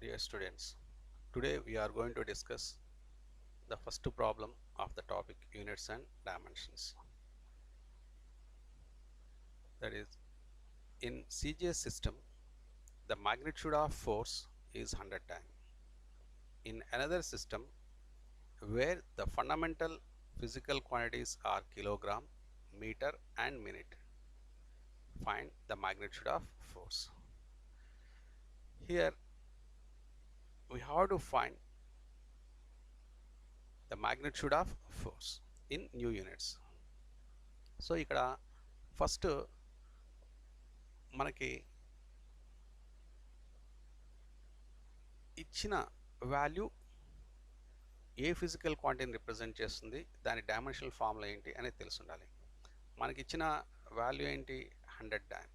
Dear students, today we are going to discuss the first problem of the topic units and dimensions. That is, in CGS system, the magnitude of force is 100 times. In another system, where the fundamental physical quantities are kilogram, meter and minute, find the magnitude of force. Here we have to find the magnitude of force in new units. So ఇక్కడ first మనకి ఇచ్చిన value ఏ physical క్వాంటిటీని represent చేస్తుంది, దాని dimensional formula ఏంటి అనేది తెలిసి ఉండాలి. మనకి ఇచ్చిన వాల్యూ ఏంటి? 100 డైన్.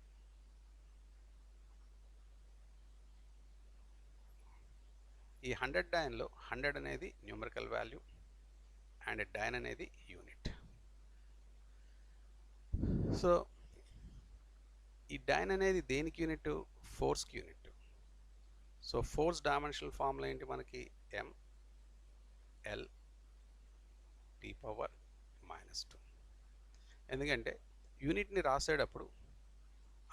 ఈ 100 డైన్లో 100 అనేది న్యూమరికల్ వాల్యూ అండ్ డైన్ అనేది యూనిట్. సో ఈ డైన్ అనేది దేనికి యూనిట్? ఫోర్స్కి unit. So force dimensional formula ఏంటి మనకి? m l t power -2. ఎందుకంటే యూనిట్ని రాసేటప్పుడు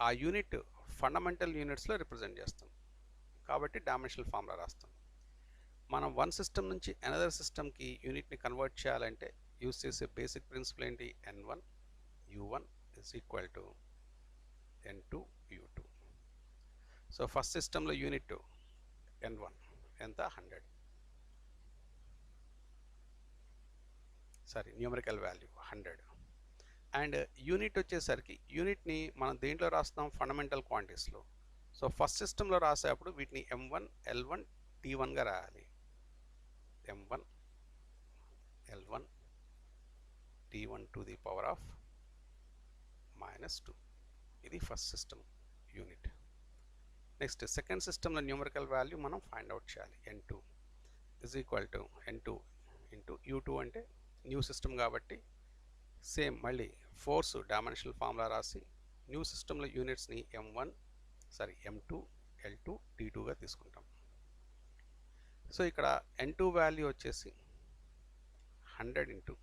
ఆ యూనిట్ ఫండమెంటల్ యూనిట్స్లో రిప్రజెంట్ చేస్తాం కాబట్టి డైమెన్షనల్ ఫార్ములా రాస్తాం. మనం వన్ సిస్టమ్ నుంచి అనదర్ సిస్టమ్కి యూనిట్ని కన్వర్ట్ చేయాలంటే యూజ్ చేసే బేసిక్ ప్రిన్సిపల్ ఏంటి? n1 u1 is equal to n2 u2. So first సిస్టంలో యూనిట్ n1 ఎంత? 100. Sorry, numerical value 100. And unit వచ్చేసరికి యూనిట్ని మనం దేంట్లో రాస్తాం? ఫండమెంటల్ క్వాంటిటీస్లో. సో ఫస్ట్ సిస్టంలో రాసేటప్పుడు వీటిని m1 l1 t1గా రాయాలి. m1 l1 t1 to the power of -2. ఇది first system unit. Next second సిస్టంలో న్యూమరికల్ వాల్యూ మనం ఫైండ్ అవుట్ చేయాలి. n2 is equal to n2 into u2 అంటే న్యూ సిస్టమ్ కాబట్టి సేమ్ మళ్ళీ ఫోర్స్ డైమెన్షనల్ ఫార్ములా రాసి new సిస్టంలో యూనిట్స్ని m2 l2 t2గా తీసుకుంటాం. సో ఇక్కడ n2 వాల్యూ వచ్చేసి 100 ఇంటూ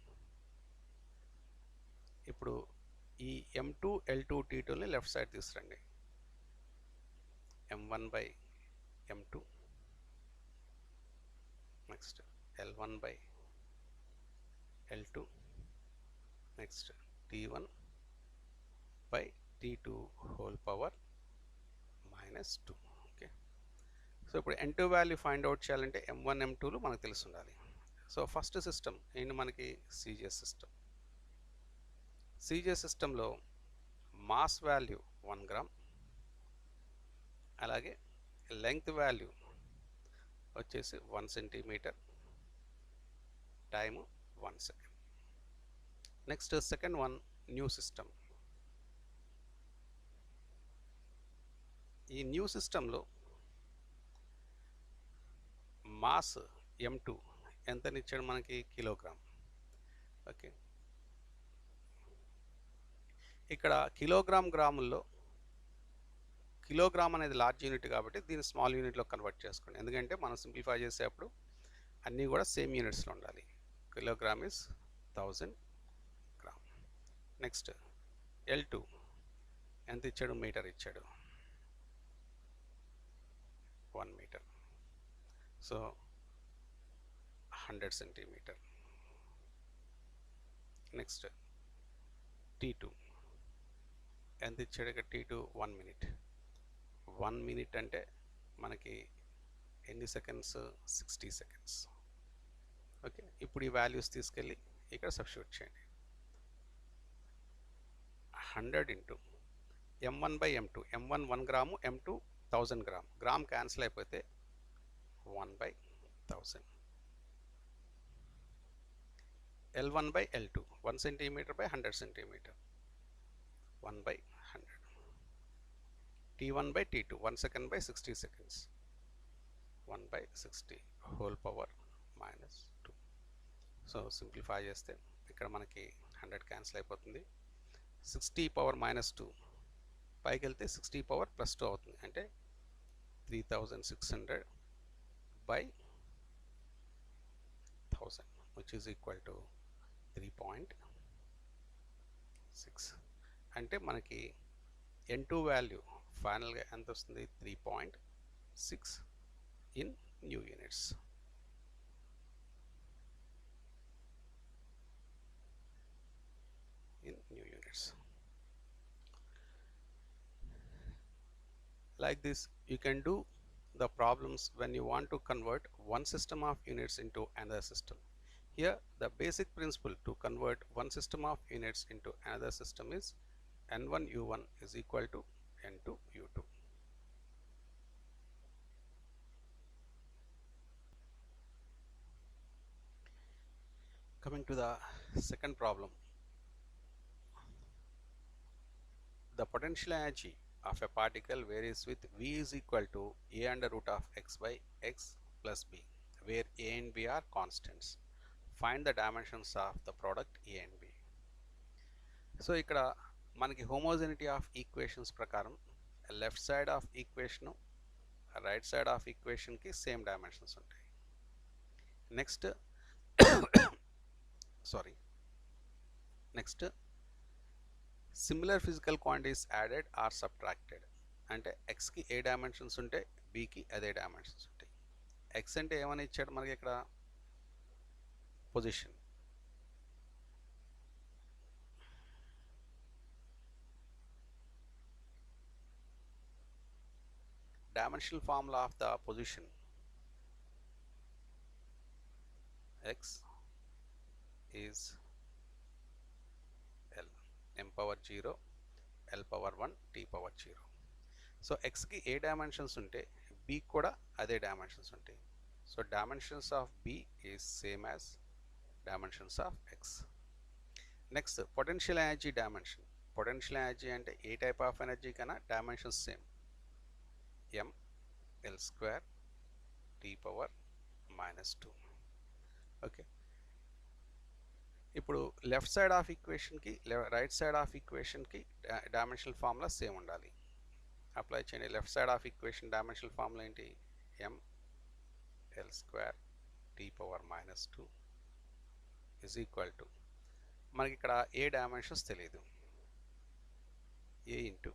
ఇప్పుడు ఈ m2 l2 t2ని లెఫ్ట్ సైడ్ తీసుకురండి. m1 by m2 next l1 by l2 next t1 by t2 whole power -2. Okay, so ఇప్పుడు n2 వాల్యూ ఫైండ్ అవుట్ చేయాలంటే m1 m2లు మనకు తెలిసి ఉండాలి. సో ఫస్ట్ సిస్టమ్ ఏంటి మనకి? CGS system. CGS సిస్టంలో మాస్ వాల్యూ 1 గ్రామ్, అలాగే లెంగ్త్ వాల్యూ వచ్చేసి 1 centimetre, time 1 second. Next second one new system. ఈ న్యూ సిస్టంలో మాస్ m2 ఎంతనిచ్చాడు మనకి? కిలోగ్రామ్. ఓకే, ఇక్కడ కిలోగ్రామ్ గ్రాముల్లో కిలోగ్రామ్ అనేది లార్జ్ యూనిట్ కాబట్టి దీన్ని స్మాల్ యూనిట్లో కన్వర్ట్ చేసుకోండి. ఎందుకంటే మనం సింప్లిఫై చేసేటప్పుడు అన్నీ కూడా సేమ్ యూనిట్స్లో ఉండాలి. Kilogram is 1000 gram. Next l2 ఎంత ఇచ్చాడు? మీటర్ ఇచ్చాడు, 1 metre. So 100 centimetre. Next t2 ఎంత ఇచ్చాడు? ఇక్కడ t2 1 మినిట్. 1 మినిట్ అంటే మనకి ఎన్ని సెకండ్స్? 60 సెకండ్స్. ఓకే, ఇప్పుడు ఈ వాల్యూస్ తీసుకెళ్ళి ఇక్కడ సబ్స్టిట్యూట్ చేయండి. 100 into m1 by m2. m1 1 gram, m2 1000 gram. Gram cancel అయిపోతే 1 by 1000. l1 by l2 1 centimetre by 100 centimetre, 1 by 100. t1 by t2 1 second by 60 seconds, 1 by 60 whole power -2. So simplify చేస్తే ఇక్కడ మనకి 100 cancel అయిపోతుంది. 60 power -2 పైకి వెళ్తే 60 power +2 అవుతుంది, అంటే 3600 by 1000, which is equal to 3.6. అంటే మనకి n2 వాల్యూ ఫైనల్గా ఎంత వస్తుంది? 3.6 in new units. Like this, you can do the problems when you want to convert one system of units into another system. Here, the basic principle to convert one system of units into another system is n1 u1 is equal to n2 u2. Coming to the second problem, the potential energy of a particle varies with V is equal to a under root of x by x plus b, where a and b are constants. Find the dimensions of the product a and b. So ఇక్కడ మనకి homogeneity of equations ప్రకారం left side of equation right side of ఈక్వేషన్కి same dimensions ఉంటాయి. Next similar physical quantities added or subtracted. అంటే ఎక్స్కి ఏ dimensions ఉంటే బీకి అదే డైమెన్షన్స్ ఉంటాయి. ఎక్స్ అంటే ఏమని ఇచ్చాడు మనకి ఇక్కడ? Position. Dimensional formula of the position x is L, m power 0, L power 1, t power 0. So xకి ఏ డైమెన్షన్స్ ఉంటే b కూడా అదే డైమెన్షన్స్ ఉంటాయి. So dimensions of b is same as dimensions of x. Next potential energy dimension. Potential energy అంటే ఏ type of energy కన్నా dimensions same, m L square t power minus 2. Okay, ఇప్పుడు left side of ఈక్వేషన్కి right side of ఈక్వేషన్కి dimensional formula same ఉండాలి. Apply చేయండి. Left side of equation dimensional formula ఏంటి? m L square t power minus 2 is equal to, మనకి ఇక్కడ ఏ dimensions తెలియదు, a into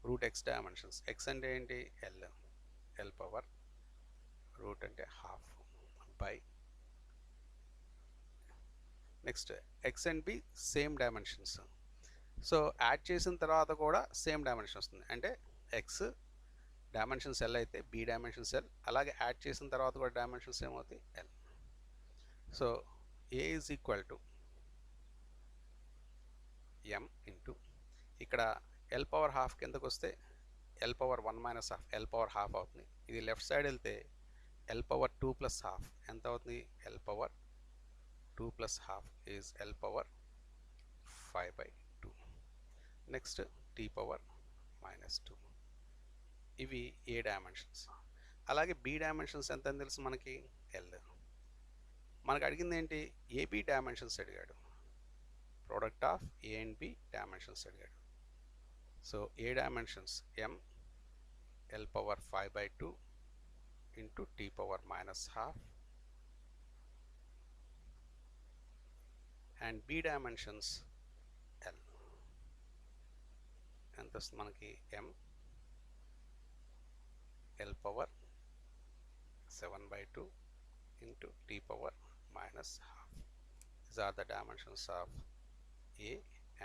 root x dimensions. x అంటే ఏంటి? L పవర్ రూట్ అంటే half by, next x and b same dimensions. So add చేసిన తర్వాత కూడా సేమ్ డైమెన్షన్ వస్తుంది. అంటే x డైమెన్షన్స్ L అయితే b డైమెన్షన్స్ L, అలాగే యాడ్ చేసిన తర్వాత కూడా డైమెన్షన్స్ ఏమవుతాయి? L. So a is equal to m into ఇక్కడ L పవర్ హాఫ్ కిందకు వస్తే L power 1 minus half, L power half అవుతుంది. ఇది లెఫ్ట్ సైడ్ వెళ్తే L పవర్ 2 ప్లస్ హాఫ్ ఎంత అవుతుంది? L power 2 plus half is L power 5/2. Next t power minus 2. ఇవి A dimensions. అలాగే b డైమెన్షన్స్ ఎంత అని తెలుసు మనకి? L. మనకు అడిగింది ఏంటి? ఏబి డైమెన్షన్స్ అడిగాడు. Product of A and B dimensions అడిగాడు. So A dimensions m L power 5/2 into t power minus half, and b dimensions L. ఎంత వస్తుంది మనకి? m L power 7/2 into t power minus half. These are the dimensions of A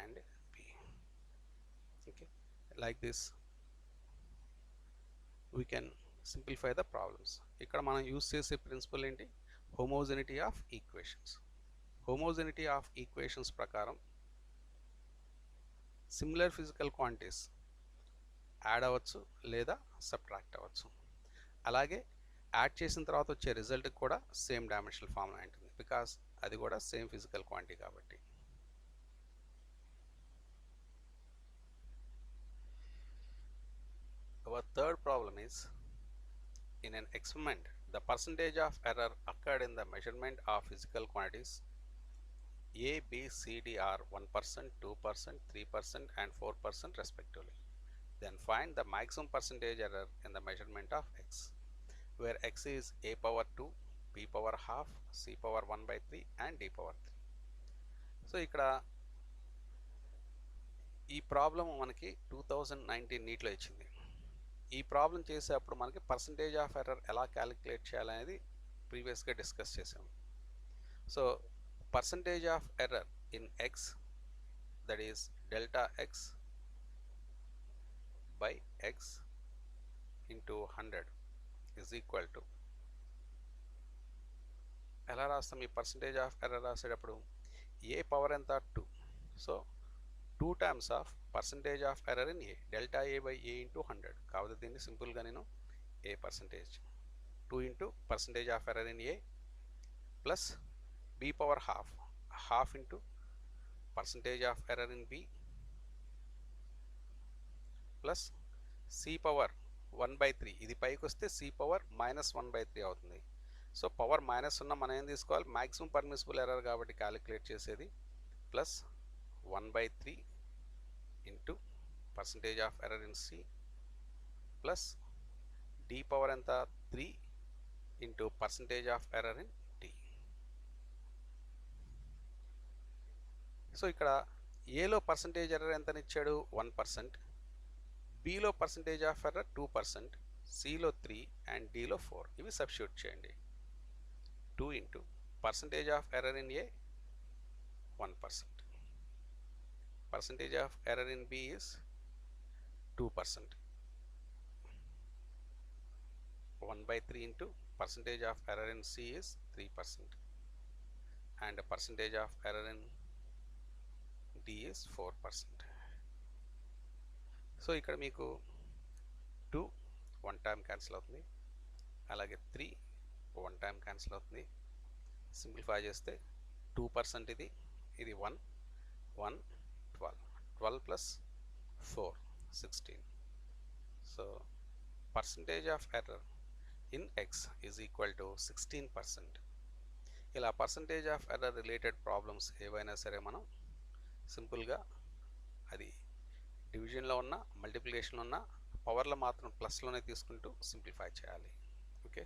and B. Okay, like this we can simplify the problems. ఇక్కడ మనం use చేసే principal ఏంటి? హోమోజెనిటీ of equations. హోమోజెనిటీ of equations ప్రకారం similar physical quantities add అవ్వచ్చు లేదా subtract అవ్వచ్చు. అలాగే add చేసిన తర్వాత వచ్చే రిజల్ట్ కూడా సేమ్ డైమెన్షనల్ ఫార్ములా ఉంటుంది, బికాస్ అది కూడా సేమ్ ఫిజికల్ క్వాంటిటీ కాబట్టి. Our third problem is, in an experiment, the percentage of error occurred in the measurement of physical quantities A, B, C, D are 1%, 2%, 3% and 4% respectively. Then find the maximum percentage error in the measurement of X, where x is a power 2, b power half, c power 1 by 3 and d power 3. So ఇక్కడ ఈ problem మనకి 2019 నీట్లో ఇచ్చింది. ఈ problem చేసేటప్పుడు మనకి percentage of error ఎలా calculate చేయాలనేది ప్రీవియస్గా డిస్కస్ చేసాం. So percentage of error in X, that is delta X by x into 100 is equal to, ఎలా రాస్తాం ఈ పర్సంటేజ్ ఆఫ్ ఎర్రర్ రాసేటప్పుడు, ఏ పవర్ ఎంత 2, so 2 times of percentage of error in A, delta A by A into 100. కాబట్టి దీన్ని సింపుల్గా నేను A percentage 2 into percentage of error in A plus B power half into percentage of error in B plus C power 1/3, ఇది పైకి వస్తే C power -1/3 అవుతుంది. So power minus ఉన్న మనం ఏం తీసుకోవాలి, మ్యాక్సిమం పర్మిసిబుల్ ఎర్రర్ కాబట్టి క్యాలిక్యులేట్ చేసేది, plus 1/3 into percentage of error in C plus D power ఎంత 3 into percentage of error in D. So ఇక్కడ ఏలో పర్సంటేజ్ ఎర్రర్ ఎంతనిచ్చాడు, 1%, బిలో పర్సంటేజ్ ఆఫ్ ఎర్రర్ 2%, సిలో 3 అండ్ డిలో 4. ఇవి సబ్స్టిట్యూట్ చేయండి. 2 into percentage of error in A 1%, percentage of error in B is 2%, 1/3 into percentage of error in C is 3% and percentage of error in D is 4%. So ఇక్కడ మీకు 2 1 time cancel అవుతుంది, అలాగే 3 1 time cancel అవుతుంది. Simplify చేస్తే 2% ఇది 1 1 12 plus 4 16. So percentage of error in X is equal to 16%. ఇలా percentage of error related problems ఏవైనా సరే మనం సింపుల్గా అది డివిజన్లో ఉన్న మల్టిప్లికేషన్లో ఉన్న పవర్లో మాత్రం ప్లస్లోనే తీసుకుంటూ సింప్లిఫై చేయాలి. ఓకే.